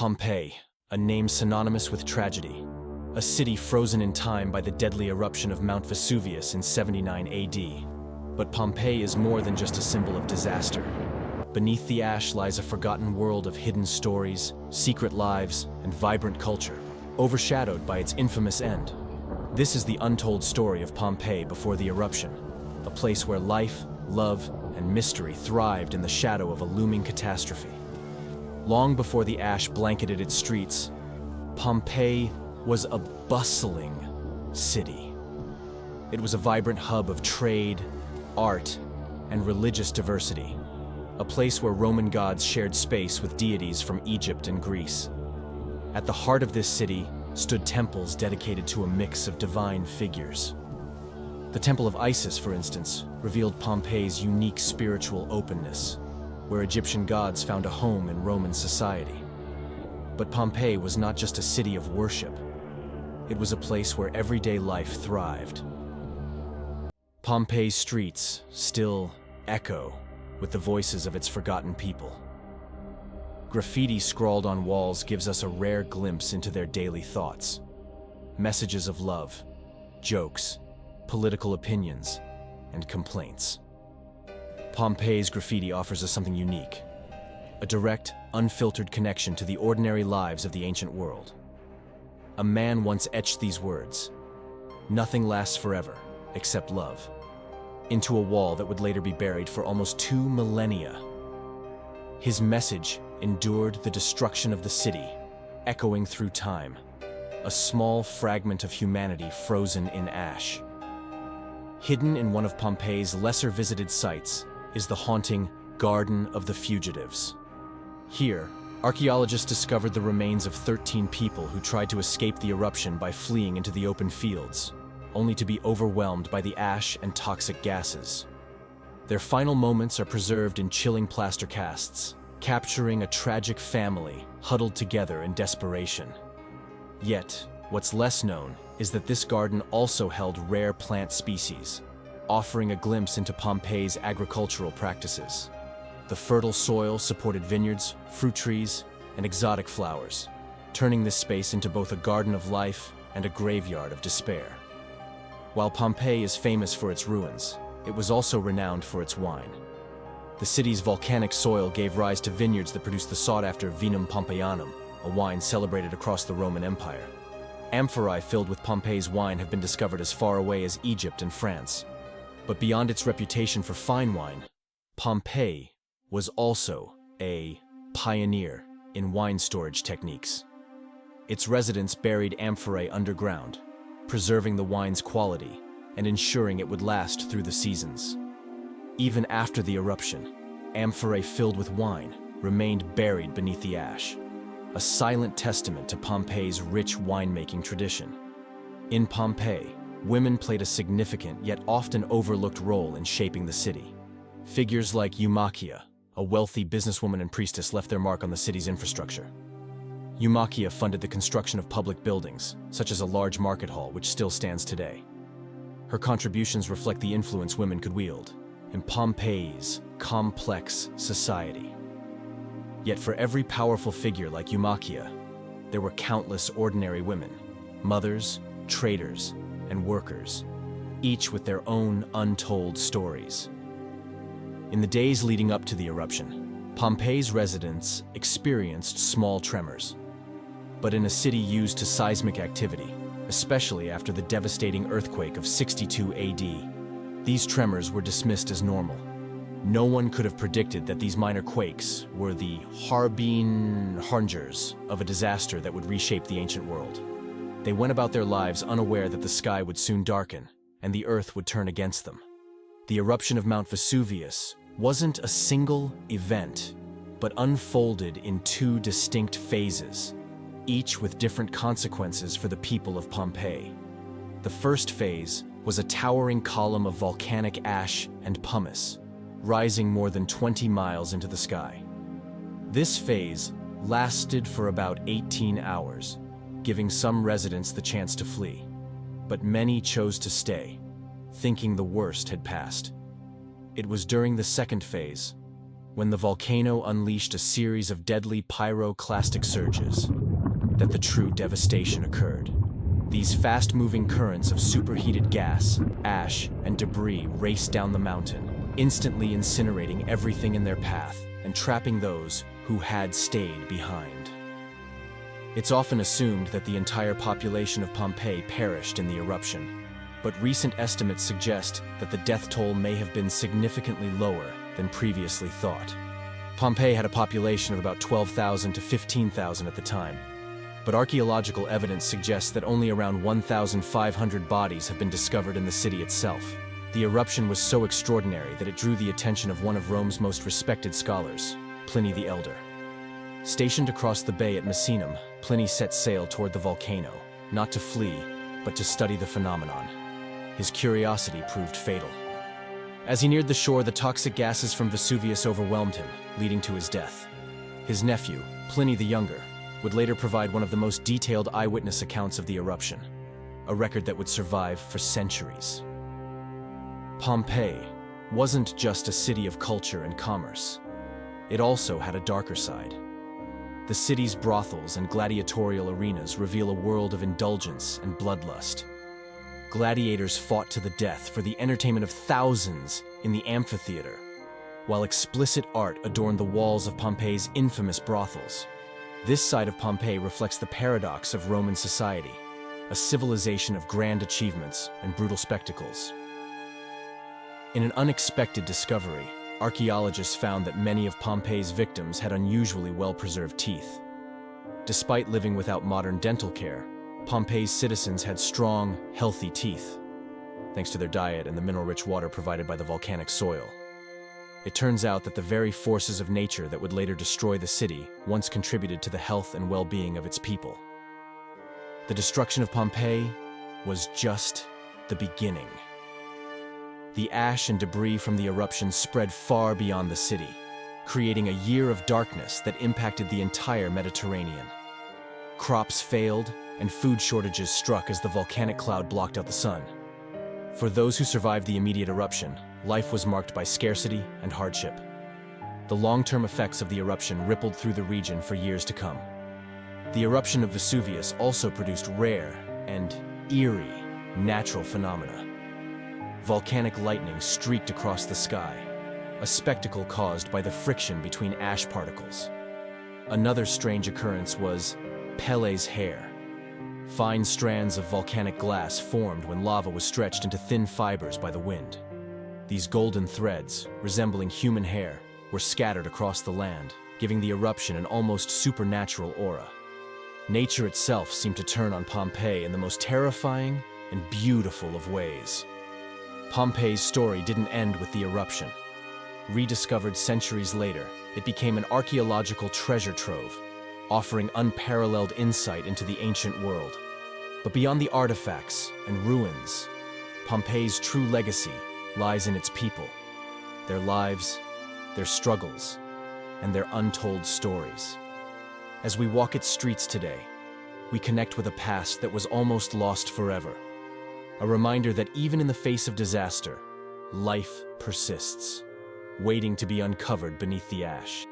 Pompeii, a name synonymous with tragedy. A city frozen in time by the deadly eruption of Mount Vesuvius in 79 AD. But Pompeii is more than just a symbol of disaster. Beneath the ash lies a forgotten world of hidden stories, secret lives, and vibrant culture, overshadowed by its infamous end. This is the untold story of Pompeii before the eruption, a place where life, love, and mystery thrived in the shadow of a looming catastrophe. Long before the ash blanketed its streets, Pompeii was a bustling city. It was a vibrant hub of trade, art, and religious diversity, a place where Roman gods shared space with deities from Egypt and Greece. At the heart of this city stood temples dedicated to a mix of divine figures. The Temple of Isis, for instance, revealed Pompeii's unique spiritual openness, where Egyptian gods found a home in Roman society. But Pompeii was not just a city of worship. It was a place where everyday life thrived. Pompeii's streets still echo with the voices of its forgotten people. Graffiti scrawled on walls gives us a rare glimpse into their daily thoughts. Messages of love, jokes, political opinions, and complaints. Pompeii's graffiti offers us something unique, a direct, unfiltered connection to the ordinary lives of the ancient world. A man once etched these words, "Nothing lasts forever, except love," into a wall that would later be buried for almost 2 millennia. His message endured the destruction of the city, echoing through time, a small fragment of humanity frozen in ash. Hidden in one of Pompeii's lesser-visited sites is the haunting Garden of the Fugitives. Here, archaeologists discovered the remains of 13 people who tried to escape the eruption by fleeing into the open fields, only to be overwhelmed by the ash and toxic gases. Their final moments are preserved in chilling plaster casts, capturing a tragic family huddled together in desperation. Yet, what's less known is that this garden also held rare plant species, offering a glimpse into Pompeii's agricultural practices. The fertile soil supported vineyards, fruit trees, and exotic flowers, turning this space into both a garden of life and a graveyard of despair. While Pompeii is famous for its ruins, it was also renowned for its wine. The city's volcanic soil gave rise to vineyards that produced the sought-after Vinum Pompeianum, a wine celebrated across the Roman Empire. Amphorae filled with Pompeii's wine have been discovered as far away as Egypt and France. But beyond its reputation for fine wine, Pompeii was also a pioneer in wine storage techniques. Its residents buried amphorae underground, preserving the wine's quality and ensuring it would last through the seasons. Even after the eruption, amphorae filled with wine remained buried beneath the ash, a silent testament to Pompeii's rich winemaking tradition. In Pompeii, women played a significant yet often overlooked role in shaping the city. Figures like Eumachia, a wealthy businesswoman and priestess, left their mark on the city's infrastructure. Eumachia funded the construction of public buildings, such as a large market hall, which still stands today. Her contributions reflect the influence women could wield in Pompeii's complex society. Yet for every powerful figure like Eumachia, there were countless ordinary women, mothers, traders, and workers, each with their own untold stories. In the days leading up to the eruption, Pompeii's residents experienced small tremors. But in a city used to seismic activity, especially after the devastating earthquake of 62 AD, these tremors were dismissed as normal. No one could have predicted that these minor quakes were the harbingers of a disaster that would reshape the ancient world. They went about their lives unaware that the sky would soon darken and the earth would turn against them. The eruption of Mount Vesuvius wasn't a single event, but unfolded in 2 distinct phases, each with different consequences for the people of Pompeii. The first phase was a towering column of volcanic ash and pumice, rising more than 20 miles into the sky. This phase lasted for about 18 hours, giving some residents the chance to flee. But many chose to stay, thinking the worst had passed. It was during the second phase, when the volcano unleashed a series of deadly pyroclastic surges, that the true devastation occurred. These fast-moving currents of superheated gas, ash, and debris raced down the mountain, instantly incinerating everything in their path and trapping those who had stayed behind. It's often assumed that the entire population of Pompeii perished in the eruption, but recent estimates suggest that the death toll may have been significantly lower than previously thought. Pompeii had a population of about 12,000 to 15,000 at the time, but archaeological evidence suggests that only around 1,500 bodies have been discovered in the city itself. The eruption was so extraordinary that it drew the attention of one of Rome's most respected scholars, Pliny the Elder. Stationed across the bay at Misenum, Pliny set sail toward the volcano, not to flee, but to study the phenomenon. His curiosity proved fatal. As he neared the shore, the toxic gases from Vesuvius overwhelmed him, leading to his death. His nephew, Pliny the Younger, would later provide one of the most detailed eyewitness accounts of the eruption, a record that would survive for centuries. Pompeii wasn't just a city of culture and commerce. It also had a darker side. The city's brothels and gladiatorial arenas reveal a world of indulgence and bloodlust. Gladiators fought to the death for the entertainment of thousands in the amphitheater, while explicit art adorned the walls of Pompeii's infamous brothels. This side of Pompeii reflects the paradox of Roman society, a civilization of grand achievements and brutal spectacles. In an unexpected discovery, archaeologists found that many of Pompeii's victims had unusually well-preserved teeth. Despite living without modern dental care, Pompeii's citizens had strong, healthy teeth, thanks to their diet and the mineral-rich water provided by the volcanic soil. It turns out that the very forces of nature that would later destroy the city once contributed to the health and well-being of its people. The destruction of Pompeii was just the beginning. The ash and debris from the eruption spread far beyond the city, creating a year of darkness that impacted the entire Mediterranean. Crops failed, and food shortages struck as the volcanic cloud blocked out the sun. For those who survived the immediate eruption, life was marked by scarcity and hardship. The long-term effects of the eruption rippled through the region for years to come. The eruption of Vesuvius also produced rare and eerie natural phenomena. Volcanic lightning streaked across the sky, a spectacle caused by the friction between ash particles. Another strange occurrence was Pele's hair. Fine strands of volcanic glass formed when lava was stretched into thin fibers by the wind. These golden threads, resembling human hair, were scattered across the land, giving the eruption an almost supernatural aura. Nature itself seemed to turn on Pompeii in the most terrifying and beautiful of ways. Pompeii's story didn't end with the eruption. Rediscovered centuries later, it became an archaeological treasure trove, offering unparalleled insight into the ancient world. But beyond the artifacts and ruins, Pompeii's true legacy lies in its people, their lives, their struggles, and their untold stories. As we walk its streets today, we connect with a past that was almost lost forever. A reminder that even in the face of disaster, life persists, waiting to be uncovered beneath the ash.